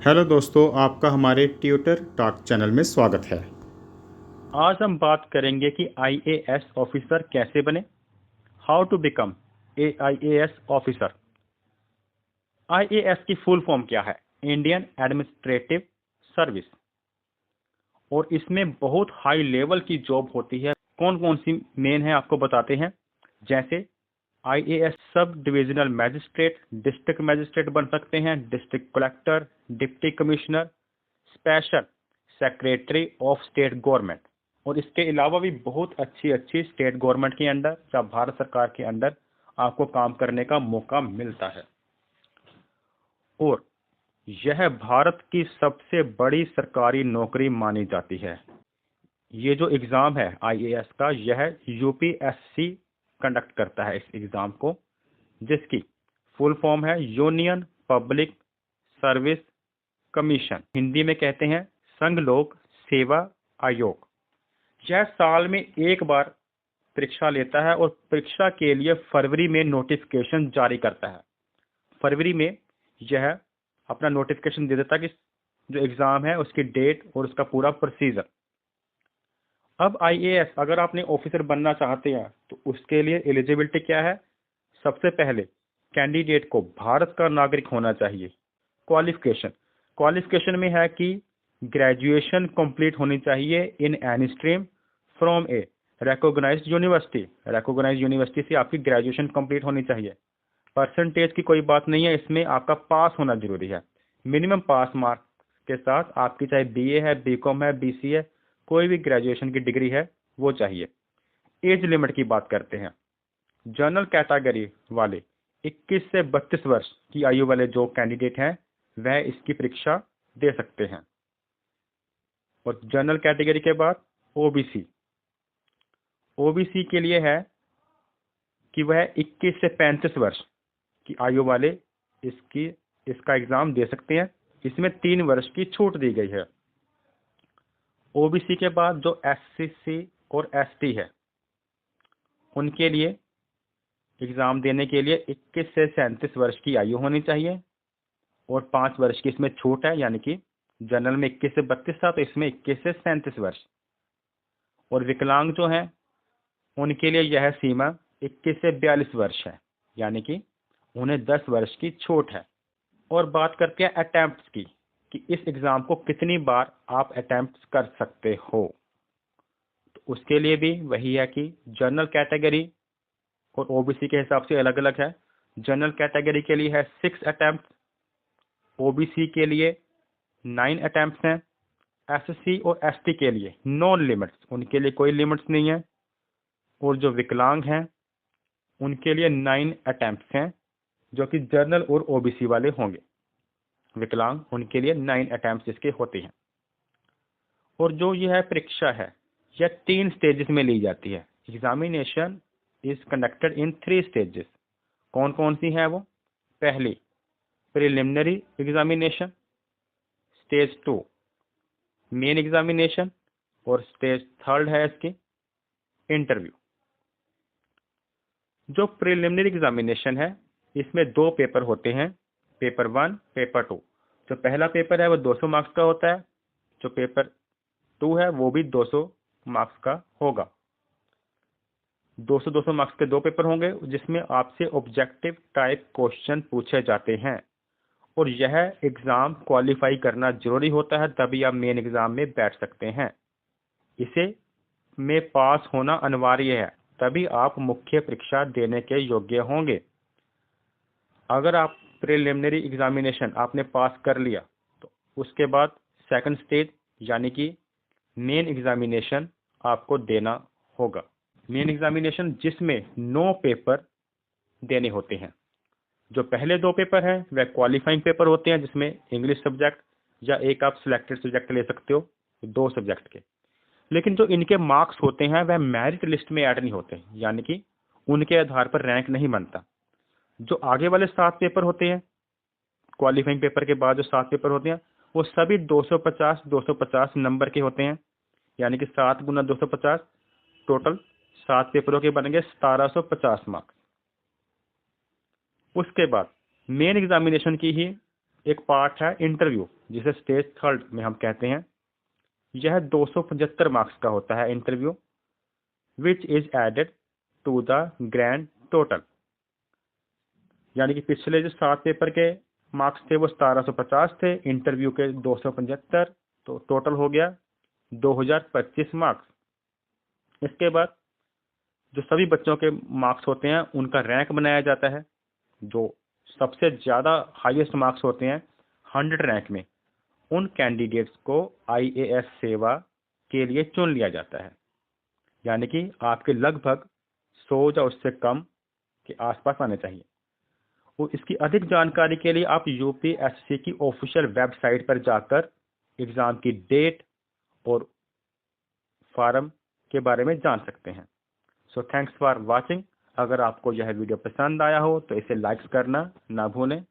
Hello दोस्तों, आपका हमारे ट्यूटर टॉक चैनल में स्वागत है। आज हम बात करेंगे कि आईएएस ऑफिसर कैसे बने। How to become a IAS officer. IAS की फुल फॉर्म क्या है? Indian Administrative Service. और इसमें बहुत हाई लेवल की जॉब होती है। कौन कौन सी मेन है आपको बताते हैं। जैसे IAS sub divisional magistrate, district magistrate बन सकते हैं, district collector, deputy commissioner, special secretary of state government. और इसके अलावा भी बहुत अच्छी अच्छी स्टेट गवर्नमेंट के अंडर या भारत सरकार के अंडर आपको काम करने का मौका मिलता है। और यह भारत की सबसे बड़ी सरकारी नौकरी मानी जाती है। ये जो एग्जाम है आईएएस का, यह यूपीएससी कंडक्ट करता है इस एग्जाम को, जिसकी फुल फॉर्म है union public service commission. Hindi में कहते हैं संघ लोक सेवा आयोग। यह साल में एक बार परीक्षा लेता है और परीक्षा के लिए फरवरी में नोटिफिकेशन जारी करता है। फरवरी में यह अपना नोटिफिकेशन दे देता है कि जो एग्जाम है उसकी डेट और उसका पूरा प्रोसीजर। अब आईएएस अगर आपने ऑफिसर बनना चाहते हैं तो उसके लिए एलिजिबिलिटी क्या है? सबसे पहले कैंडिडेट को भारत का नागरिक होना चाहिए। क्वालिफिकेशन क्वालिफिकेशन में है कि ग्रेजुएशन कंप्लीट होनी चाहिए in any stream from a recognised university. Recognised university से आपकी ग्रेजुएशन कंप्लीट होनी चाहिए। परसेंटेज की कोई बात नहीं है, इसमें आपका पास होना जरूरी है। मिनिमम पास मार्क के साथ आपकी चाहे बीए है, बीकॉम है, बीसी है, कोई भी ग्रेजुएशन की डिग्री है वो चाहिए। एज लिमिट की बात करते हैं। जनरल कैटेगरी वाले 21 से 32 वर्ष की आयु वाले जो कैंडिडेट हैं वह इसकी परीक्षा दे सकते हैं। और जनरल कैटेगरी के बाद ओबीसी। ओबीसी के लिए है कि वह 21 से 35 वर्ष की आयु वाले इसका एग्जाम दे सकते हैं। इसमें 3 वर्ष की छूट दी गई है। ओबीसी के बाद जो एससी और एसटी है उनके लिए एग्जाम देने के लिए 21 से 37 वर्ष की आयु होनी चाहिए और 5 वर्ष की इसमें छूट है, यानी कि जनरल में 21 से 32 था तो इसमें 21 से 37 वर्ष। और विकलांग जो हैं उनके लिए यह सीमा 21 से 42 वर्ष है, यानी कि उन्हें 10 वर्ष की छूट है। और बात करते हैं अटेम्प्ट्स की कि इस एग्जाम को कितनी बार आप अटेम्प्ट कर सकते हो। तो उसके लिए भी वही है कि जनरल कैटेगरी और ओबीसी के हिसाब से अलग अलग है। जनरल कैटेगरी के लिए है 6 अटेम्प्ट, ओबीसी के लिए 9 अटेम्प्ट हैं, एससी और एसटी के लिए नो लिमिट्स, उनके लिए कोई लिमिट्स नहीं है। और जो विकलांग हैं उनके लिए 9 अटेम्प्ट हैं, जो कि जनरल और ओबीसी वाले होंगे। विकलांग उनके लिए 9 अटेम्प्ट इसके होते हैं। और जो यह परीक्षा है यह 3 स्टेजेस में ली जाती है। Examination is conducted in 3 stages. कौन कौन सी है वो? पहली preliminary examination, stage 2 main examination और स्टेज 3 है इसकी इंटरव्यू। जो प्रिलिमिनरी एग्जामिनेशन है इसमें 2 पेपर होते हैं, पेपर 1, पेपर 2। जो पहला पेपर है वो 200 मार्क्स का होता है, जो पेपर 2 है वो भी 200 मार्क्स का होगा। 200 मार्क्स के 2 पेपर होंगे जिसमें आपसे ऑब्जेक्टिव टाइप क्वेश्चन पूछे जाते हैं। और यह एग्जाम क्वालिफाई करना जरूरी होता है, तभी आप मेन एग्जाम में बैठ सकते हैं। इसे में पास होना अनिवार्य है, तभी आप मुख्य परीक्षा देने के योग्य होंगे। अगर आप प्रिलिमिनरी एग्जामिनेशन आपने पास कर लिया तो उसके बाद सेकंड स्टेज यानी कि मेन एग्जामिनेशन आपको देना होगा। मेन एग्जामिनेशन जिसमें 9 पेपर देने होते हैं। जो पहले 2 पेपर हैं वह क्वालिफाइंग पेपर होते हैं, जिसमें इंग्लिश सब्जेक्ट या एक आप सिलेक्टेड सब्जेक्ट ले सकते हो 2 सब्जेक्ट के। लेकिन जो इनके मार्क्स होते हैं वह मेरिट लिस्ट में ऐड नहीं होते, यानी कि उनके आधार पर रैंक नहीं बनता। जो आगे वाले 7 पेपर होते हैं, क्वालिफाइंग पेपर के बाद जो 7 पेपर होते हैं वो सभी 250 नंबर के होते हैं, यानी कि 7 गुना 250 टोटल 7 पेपरों के बनेंगे 1750 मार्क्स। उसके बाद मेन एग्जामिनेशन की ही एक पार्ट है इंटरव्यू, जिसे स्टेज थर्ड में हम कहते हैं। यह 275 मार्क्स का होता है interview, which is added to the grand total. यानी कि पिछले जो 7 पेपर के मार्क्स थे वो 1750 थे, इंटरव्यू के 275, तो टोटल हो गया 2025 मार्क्स। इसके बाद जो सभी बच्चों के मार्क्स होते हैं उनका रैंक बनाया जाता है। जो सबसे ज़्यादा हाईएस्ट मार्क्स होते हैं 100 रैंक में, उन कैंडिडेट्स को आईएएस सेवा के लिए चुन लिया जाता है। यानी कि आपके लगभग 100 या उससे कम के आसपास आने चाहिए। और इसकी अधिक जानकारी के लिए आप यूपीएससी की ऑफिशियल वेबसाइट पर जाकर एग्ज़ाम की डेट और फॉर्म के बारे में जान सकते हैं। So thanks for watching. अगर आपको यह वीडियो पसंद आया हो तो इसे लाइक करना ना भूलें।